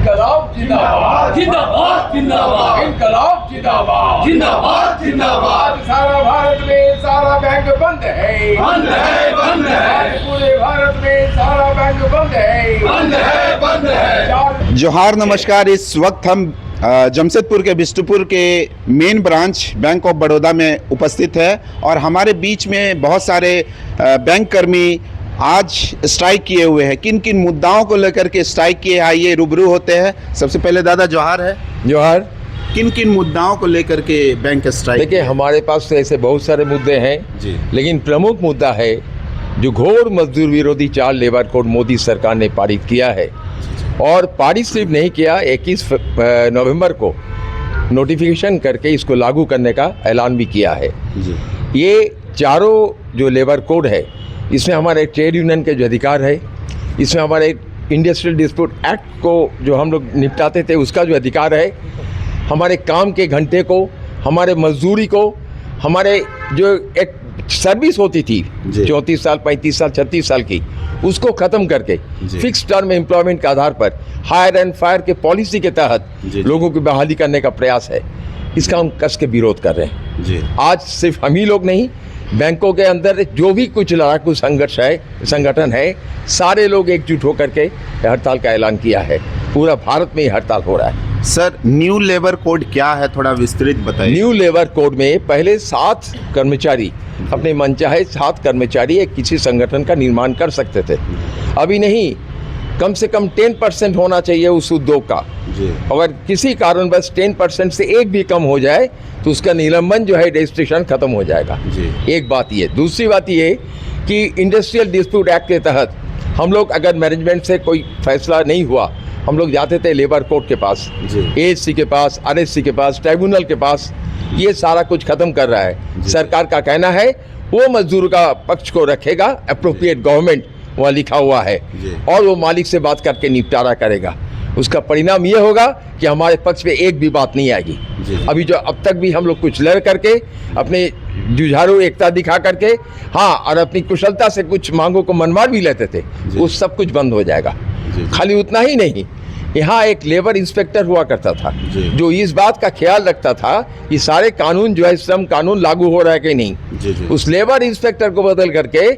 इनकलाब जिंदाबाद जिंदाबाद जिंदाबाद इनकलाब जिंदाबाद जिंदाबाद जिंदाबाद। आज सारा भारत में सारा बैंक बंद है बंद है बंद आज है पूरे भारत में सारा बैंक बंद है बंद है बंद है। जोहार नमस्कार। इस वक्त हम जमशेदपुर के बिष्टुपुर के main branch bank of Baroda में उपस्थित है और हमारे बीच में बहुत सारे बैंक कर्मी आज स्ट्राइक किए हुए हैं। किन किन मुद्दाओं को लेकर के स्ट्राइक किए आइए रूबरू होते हैं। सबसे पहले दादा जोहार है। जोहार। किन किन मुद्दाओं को लेकर के बैंक स्ट्राइक? देखिए, हमारे पास तो ऐसे बहुत सारे मुद्दे हैं जी, लेकिन प्रमुख मुद्दा है जो घोर मजदूर विरोधी 4 लेबर कोड मोदी सरकार ने पारित किया है। और पारित सिर्फ नहीं किया, 21 नवंबर को नोटिफिकेशन करके इसको लागू करने का ऐलान भी किया है। जी, ये चारों जो लेबर कोड है, इसमें हमारे ट्रेड यूनियन के जो अधिकार है, इसमें हमारे इंडस्ट्रियल डिस्प्यूट एक्ट को जो हम लोग निपटाते थे उसका जो अधिकार है, हमारे काम के घंटे को, हमारे मजदूरी को, हमारे जो एक सर्विस होती थी 34 साल 35 साल 36 साल की, उसको ख़त्म करके फिक्स टर्म एम्प्लॉयमेंट के आधार पर हायर एंड फायर के पॉलिसी के तहत लोगों की बहाली करने का प्रयास है। इसका हम कस के विरोध कर रहे हैं। जी। आज सिर्फ हम ही लोग नहीं, बैंकों के अंदर जो भी कुछ लड़ाकू संगठन है, सारे लोग एकजुट होकर के हड़ताल का ऐलान किया है। पूरा भारत में हड़ताल हो रहा है। सर, न्यू लेबर कोड क्या है, थोड़ा विस्तृत बताइए। न्यू लेबर कोड में पहले 7 कर्मचारी अपने मनचाहे 7 कर्मचारी एक किसी संगठन का निर्माण कर सकते थे। अभी नहीं, कम से कम 10% होना चाहिए उस उद्योग का। जी। अगर किसी कारणवश 10% से एक भी कम हो जाए तो उसका निलंबन जो है रजिस्ट्रेशन खत्म हो जाएगा। जी। एक बात ये। दूसरी बात ये कि इंडस्ट्रियल डिस्प्यूट एक्ट के तहत हम लोग अगर मैनेजमेंट से कोई फैसला नहीं हुआ, हम लोग जाते थे लेबर कोर्ट के पास, एएससी के पास, आरएससी के पास, ट्राइब्यूनल के पास। ये सारा कुछ खत्म कर रहा है। सरकार का कहना है वो मजदूर का पक्ष को रखेगा, अप्रोप्रिएट गवर्नमेंट वहाँ लिखा हुआ है, और वो मालिक से बात करके निपटारा करेगा। उसका परिणाम ये होगा कि हमारे पक्ष में एक भी बात नहीं आएगी। अभी जो अब तक भी हम लोग कुछ लड़ करके अपने जुझारू एकता दिखा करके, हाँ, और अपनी कुशलता से कुछ मांगों को मनवा भी लेते थे, वो सब कुछ बंद हो जाएगा। खाली उतना ही नहीं, यहाँ एक लेबर इंस्पेक्टर हुआ करता था जो इस बात का ख्याल रखता था कि सारे कानून जो है, श्रम कानून लागू हो रहा है कि नहीं। उस लेबर इंस्पेक्टर को बदल करके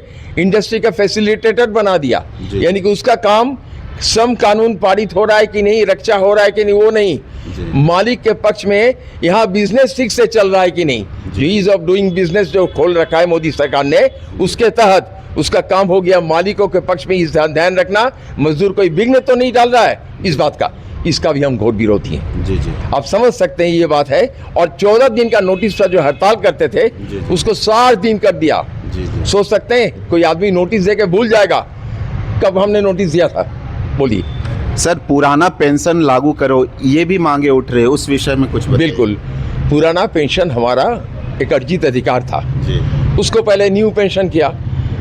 इंडस्ट्री का फैसिलिटेटर बना दिया। यानी कि उसका काम श्रम कानून पारित हो रहा है कि नहीं, रक्षा हो रहा है कि नहीं, वो नहीं, मालिक के पक्ष में यहाँ बिजनेस ठीक से चल रहा है कि नहीं। ईज ऑफ डूइंग बिजनेस जो खोल रखा है मोदी सरकार ने, उसके तहत उसका काम हो गया मालिकों के पक्ष में इस ध्यान रखना, मजदूर कोई विघ्न तो नहीं डाल रहा है इस बात का। इसका भी हम घोर विरोधी हैं। जी जी। आप समझ सकते हैं ये बात है। और 14 दिन का नोटिस पर जो हड़ताल करते थे उसको 60 दिन कर दिया। सोच सकते हैं कोई आदमी नोटिस दे के भूल जाएगा कब हमने नोटिस दिया था? बोलिए सर, पुराना पेंशन लागू करो, ये भी मांगे उठ रहे, उस विषय में कुछ बताइए। बिल्कुल। पुराना पेंशन हमारा एक अर्जित अधिकार था। उसको पहले न्यू पेंशन किया,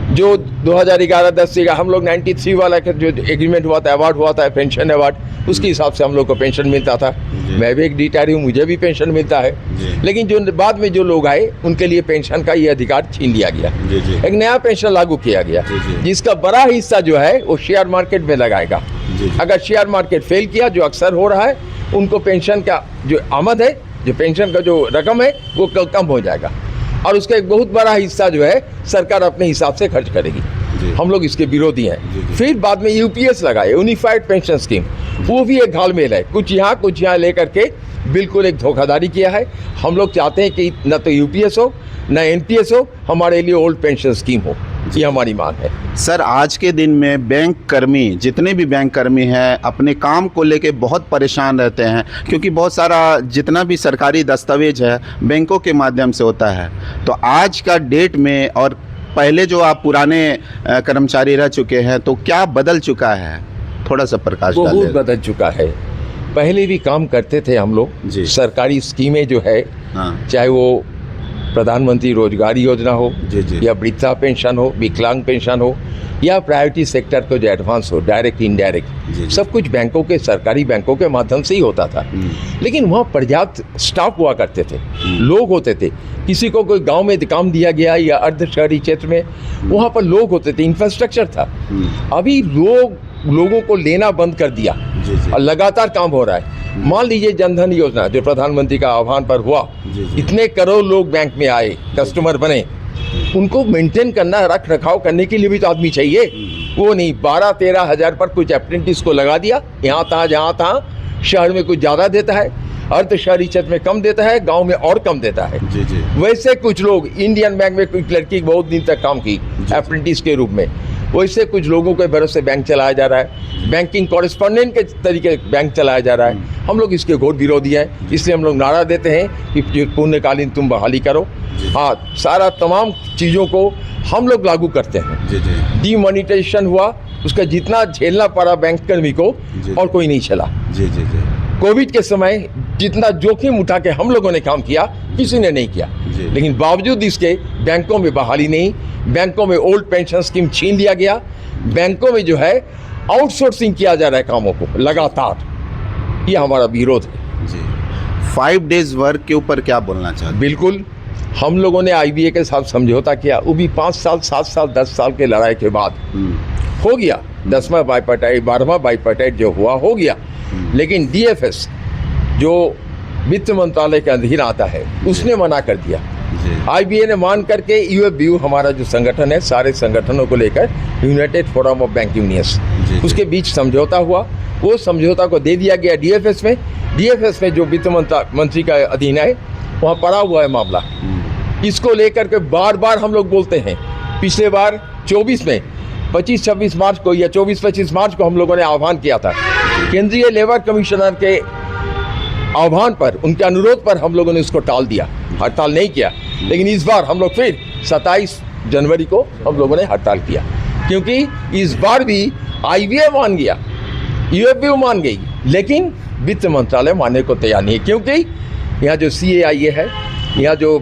जो 2011-10 से हम लोग 93 वाला जो एग्रीमेंट हुआ था, अवार्ड हुआ था, पेंशन अवार्ड, उसके हिसाब से हम लोग को पेंशन मिलता था। मैं भी एक रिटायर हूँ, मुझे भी पेंशन मिलता है। लेकिन जो बाद में जो लोग आए उनके लिए पेंशन का ये अधिकार छीन लिया गया। एक नया पेंशन लागू किया गया जिसका बड़ा हिस्सा जो है वो शेयर मार्केट में लगाएगा। अगर शेयर मार्केट फेल किया, जो अक्सर हो रहा है, उनको पेंशन का जो आमद है, जो पेंशन का जो रकम है, वो कम हो जाएगा और उसका एक बहुत बड़ा हिस्सा जो है सरकार अपने हिसाब से खर्च करेगी। हम लोग इसके विरोधी हैं। फिर बाद में यूपीएस लगाए, यूनिफाइड पेंशन स्कीम, वो भी एक घालमेल है, कुछ यहाँ लेकर के बिल्कुल एक धोखाधड़ी किया है। हम लोग चाहते हैं कि न तो यूपीएस हो न एनपीएस हो, हमारे लिए ओल्ड पेंशन स्कीम हो, ये हमारी मांग है। सर, आज के दिन में बैंक कर्मी, जितने भी बैंक कर्मी हैं, अपने काम को लेके बहुत परेशान रहते हैं, क्योंकि बहुत सारा जितना भी सरकारी दस्तावेज है बैंकों के माध्यम से होता है। तो आज का डेट में और पहले जो आप पुराने कर्मचारी रह चुके हैं, तो क्या बदल चुका है? थोड़ा सा प्रकाश डालिए। बहुत बदल चुका है। पहले भी काम करते थे हम लोग, सरकारी स्कीमें जो है, चाहे वो प्रधानमंत्री रोजगार योजना हो, या वृद्धा पेंशन हो, विकलांग पेंशन हो, या प्रायोरिटी सेक्टर को जो एडवांस हो, डायरेक्ट इनडायरेक्ट, सब कुछ बैंकों के, सरकारी बैंकों के माध्यम से ही होता था। लेकिन वहाँ पर्याप्त स्टाफ हुआ करते थे, लोग होते थे। किसी को कोई गांव में काम दिया गया या अर्ध शहरी क्षेत्र में, वहाँ पर लोग होते थे, इंफ्रास्ट्रक्चर था। अभी लोगों को लेना बंद कर दिया। जी, जी। और लगातार काम हो रहा है। मान लीजिए जनधन योजना जो प्रधानमंत्री का आह्वान पर हुआ, जी, जी। इतने करोड़ लोग बैंक में आए, कस्टमर बने, उनको मेंटेन करना, रख रखाव करने के लिए भी तो आदमी चाहिए। वो नहीं 12-13 हज़ार पर कुछ अप्रेंटिस को लगा दिया, यहाँ तहाँ जहाँ तहाँ। शहर में कुछ ज़्यादा देता है, अर्ध शहरी क्षेत्र में कम देता है, गांव में और कम देता है। जी, जी। वैसे कुछ लोग इंडियन बैंक में कुछ लड़की बहुत दिन तक काम की अप्रेंटिस के रूप में, वैसे कुछ लोगों के भरोसे बैंक चलाया जा रहा है, बैंकिंग कॉरेस्पॉन्डेंट के तरीके बैंक चलाया जा रहा है। हम लोग इसके घोर विरोधी हैं, इसलिए हम लोग नारा देते हैं कि पूर्णकालीन तुम बहाली करो। हाँ, सारा तमाम चीज़ों को हम लोग लागू करते हैं। जी, जी। डीमोनेटाइजेशन हुआ, उसका जितना झेलना पड़ा बैंक कर्मी को, जी। और कोई नहीं चला। जी, जी, जी। कोविड के समय जितना जोखिम उठा के हम लोगों ने काम किया, किसी ने नहीं किया। जी। लेकिन बावजूद इसके बैंकों में बहाली नहीं, बैंकों में ओल्ड पेंशन स्कीम छीन लिया गया, बैंकों में जो है आउटसोर्सिंग किया जा रहा है कामों को लगातार। ये हमारा विरोध है। जी। 5 डेज वर्क के ऊपर क्या बोलना चाहते हैं? बिल्कुल, हम लोगों ने IBA के साथ समझौता किया, वो भी 5 साल 7 साल 10 साल के लड़ाई के बाद हो गया। 10वां बाईपार्टाइट 12वां बाईपार्टाइट जो हुआ हो गया। लेकिन DFS जो वित्त मंत्रालय के अधीन आता है, उसने मना कर दिया। जी। IBA ने मान करके UFBU हमारा जो संगठन है, सारे संगठनों को लेकर united forum of bank unions, जी। उसके बीच समझौता हुआ। वो समझौता को दे दिया गया DFS में। DFS में जो वित्त मंत्री का अधीन है, वहाँ पड़ा हुआ है मामला। इसको लेकर के बार बार हम लोग बोलते हैं। पिछले बार 24 में 25-26 मार्च को या 24-25 मार्च को हम लोगों ने आह्वान किया था। केंद्रीय लेबर कमिश्नर के आह्वान पर, उनके अनुरोध पर हम लोगों ने उसको टाल दिया, हड़ताल नहीं किया। लेकिन इस बार हम लोग फिर 27 जनवरी को हम लोगों ने हड़ताल किया, क्योंकि इस बार भी IBA मान गया, UFBU मान गई, लेकिन वित्त मंत्रालय मानने को तैयार नहीं है। क्योंकि यहाँ जो CAIA है, यहाँ जो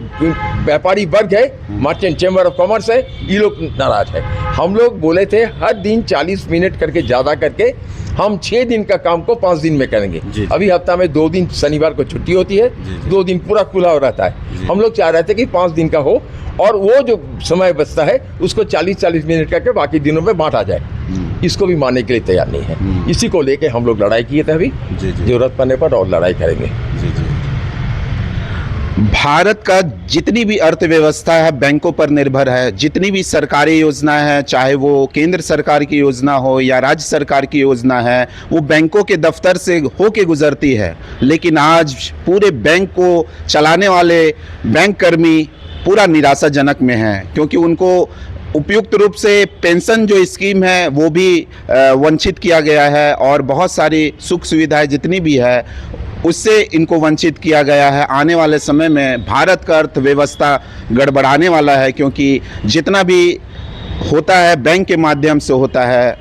व्यापारी वर्ग है, मर्चेंट चैम्बर ऑफ कॉमर्स है, ये लोग नाराज है। हम लोग बोले थे हर दिन 40 मिनट करके ज़्यादा करके हम 6 दिन का काम को 5 दिन में करेंगे। जी। अभी हफ्ता में 2 दिन शनिवार को छुट्टी होती है, जी, जी। 2 दिन पूरा खुला हो रहता है। हम लोग चाह रहे थे कि 5 दिन का हो, और वो जो समय बचता है उसको 40-40 मिनट करके बाकी दिनों में बांटा जाए। इसको भी मानने के लिए तैयार नहीं है। इसी को लेके हम लोग लड़ाई किए थे। अभी जी, जी। जरूरत पड़ने पर और लड़ाई करेंगे। जी, जी। भारत का जितनी भी अर्थव्यवस्था है बैंकों पर निर्भर है। जितनी भी सरकारी योजना है, चाहे वो केंद्र सरकार की योजना हो या राज्य सरकार की योजना है, वो बैंकों के दफ्तर से होके गुजरती है। लेकिन आज पूरे बैंक को चलाने वाले बैंक कर्मी पूरा निराशाजनक में हैं, क्योंकि उनको उपयुक्त रूप से पेंशन जो स्कीम है वो भी वंचित किया गया है, और बहुत सारी सुख सुविधाएं जितनी भी है उससे इनको वंचित किया गया है। आने वाले समय में भारत का अर्थव्यवस्था गड़बड़ाने वाला है, क्योंकि जितना भी होता है बैंक के माध्यम से होता है।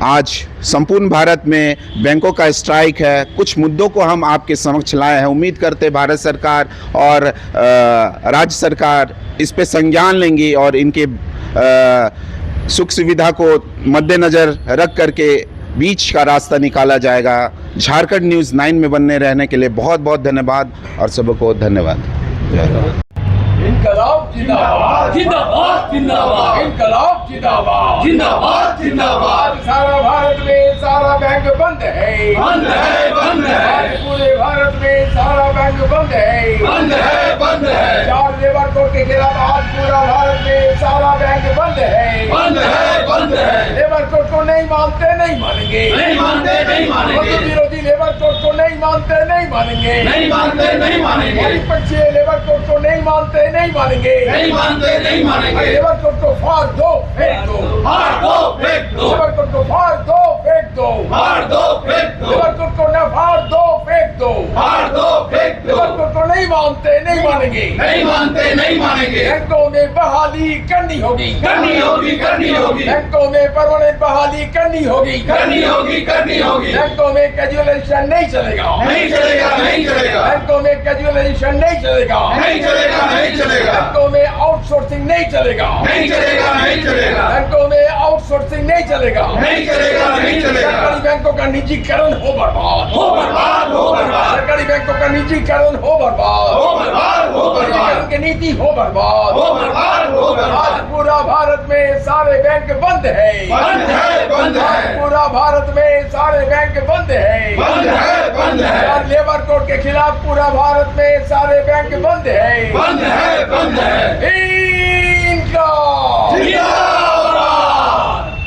आज संपूर्ण भारत में बैंकों का स्ट्राइक है। कुछ मुद्दों को हम आपके समक्ष लाए हैं। उम्मीद करते हैं भारत सरकार और राज्य सरकार इस पे संज्ञान लेंगी और इनके सुख सुविधा को मद्देनज़र रख करके बीच का रास्ता निकाला जाएगा। झारखंड न्यूज़ 9 में बनने रहने के लिए बहुत बहुत धन्यवाद, और सबको धन्यवाद। इनकलाब जिंदाबाद, जिंदाबाद जिंदाबाद इनकलाब जिंदाबाद, जिंदाबाद जिंदाबाद। सारा भारत में सारा बैंक बंद है, बंद है बंद है आज पूरे भारत में सारा बैंक बंद है, बंद है बंद है 4 लेबर कोड के खिलाफ आज पूरा भारत में सारा बैंक बंद है, बंद है बंद है। लेबर कोड को नहीं मानते, नहीं मानेंगे, नहीं मानते नहीं मानेंगे, मजदूर विरोधी लेबर कोड को नहीं मानते, नहीं मानेंगे, नहीं मानते नहीं मानेंगे, परिपक्षीय लेबर कोड को नहीं मानते, नहीं मानेंगे, नहीं मानते नहीं मानेंगे। लेबर कोड को फाड़ दो, फेंक दो, फाड़ दो फेंक दो, लेबर कोड को फाड़ दो, फेंक दो, फाड़ दो फेंक दो, लेबर कोड को न फाड़ दो, फेंक दो, फाड़ दो फेंक दो। लेबर कोड को नहीं मानते, नहीं मानेंगे, नहीं मानते नहीं मानेंगे। बैंकों में बहाली करनी होगी, करनी होगी करनी होगी, बैंकों में परमानेंट बहाली करनी होगी, करनी होगी करनी होगी। बैंकों में कैजुअलाइजेशन नहीं चलेगा, नहीं चलेगा नहीं चलेगा, बैंकों में कैजुअलाइजेशन नहीं चलेगा, नहीं चलेगा नहीं चलेगा। बैंकों में आउटसोर्सिंग आउटसोर्सिंग नहीं चलेगा, नहीं चलेगा, नहीं चलेगा, बैंकों में आउटसोर्सिंग नहीं चलेगा, नहीं चलेगा, नहीं चलेगा, सरकारी बैंकों का निजीकरण हो बर्बाद, हो बर्बाद, हो बर्बाद, सरकारी बैंकों का निजीकरण हो बर्बाद, हो बर्बाद, हो बर्बाद, निजीकरण की नीति हो बर्बाद, हो बर्बाद, हो आज बर्बाद, पूरा भारत में सारे बैंक बंद है, बंद है, बंद आज है, पूरा भारत में सारे बैंक बंद है, बंद है, बंद है, आज लेबर कोड के खिलाफ पूरा भारत में सारे बैंक बंद है, बंद है, बंद है,